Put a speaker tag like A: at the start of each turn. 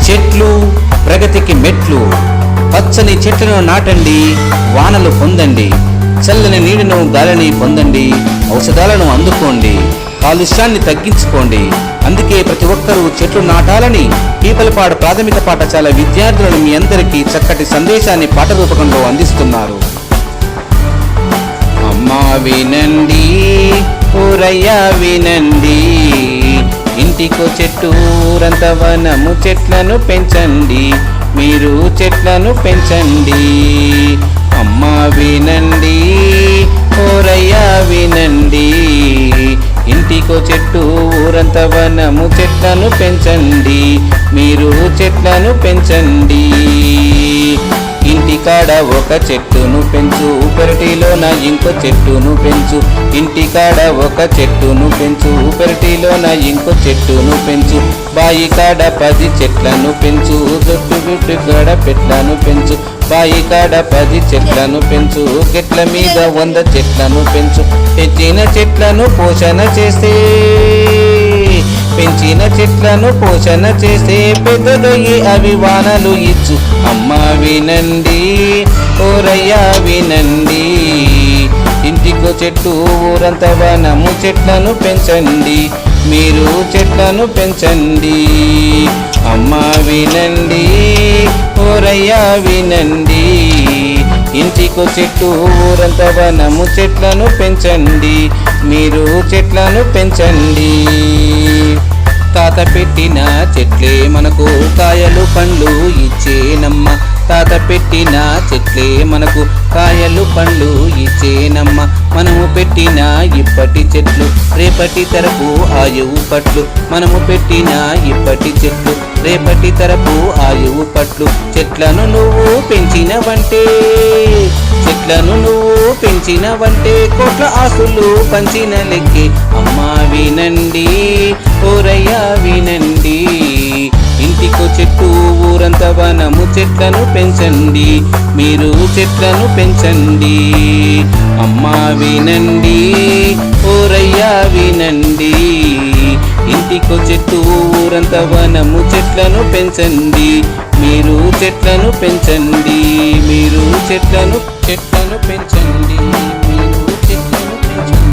A: చెట్లు ప్రగతికి మెట్లు. పచ్చని చెట్లను నాటండి, వానలు పొందండి. చల్లని నీటిను గాలిని పొందండి, ఔషధాలను అందుకోండి, కాలుష్యాన్ని తగ్గించుకోండి. అందుకే ప్రతి ఒక్కరూ చెట్లు నాటాలని పీపలపాడు ప్రాథమిక పాఠశాల విద్యార్థులను మీ అందరికీ చక్కటి సందేశాన్ని పాట రూపకంలో అందిస్తున్నారు. అమ్మా వినండి, ఊరయ్యా వినండి, ఇంటికో చెట్టు ఊరంత వనము చెట్లను పెంచండి, మీరు చెట్లను పెంచండి. అమ్మా వినండి, ఊరయ్యా వినండి, ఇంటికో చెట్టు ఊరంత వనము చెట్లను పెంచండి, మీరు చెట్లను పెంచండి. ఇంటికాడ ఒక చెట్టును పెంచు, పెరటిలోన ఇంకో చెట్టును పెంచు. ఇంటికాడ ఒక చెట్టును పెంచు, పెరటిలోన ఇంకో చెట్టును పెంచు. బాయి కాడ 10 చెట్లను పెంచు, గుట్టు కాడ పెట్లను పెంచు. బాయి కాడ 10 చెట్లను పెంచు, చెట్ల మీద 100 చెట్లను పెంచు. పెంచిన చెట్లను పోషణ చేస్తే, పెంచిన చెట్లను పోషణ చేస్తే పెద్దదయ్యి అవి వానలు ఇచ్చు. అమ్మా వినండి, ఓరయ్యా వినండి, ఇంటికో చెట్టు ఊరంత వనము చెట్లను పెంచండి, మీరు చెట్లను పెంచండి. అమ్మా వినండి, ఓరయ్యా వినండి, ఇంటికో చెట్టు ఊరంత వనము చెట్లను పెంచండి, మీరు చెట్లను పెంచండి. తాత పెట్టిన చెట్లే మనకు కాయలు పండ్లు ఇచ్చేనమ్మ. తాత పెట్టిన చెట్లే మనకు కాయలు పండ్లు ఇచ్చేనమ్మ. మనము పెట్టిన ఇప్పటి చెట్లు రేపటి తరపు ఆయువు పట్లు. మనము పెట్టిన ఇప్పటి చెట్లు రేపటి తరపు ఆయువు పట్లు. చెట్లను నువ్వు పెంచినవంటే, చెట్లను నువ్వు పెంచినవంటే కోట్ల ఆస్తులు పంచిన లెక్కే. అమ్మా వినండి, ఓరయ్యా వినండి, ఇంటికో చెట్టు ఊరంత వనము చెట్లను పెంచండి, మీరు చెట్లను పెంచండి. అమ్మా వినండి, ఓరయ్యా వినండి, ఇంటికో చెట్టు ఊరంత వనము చెట్లను పెంచండి, మీరు చెట్లను పెంచండి, మీరు చెట్లను పెంచండి.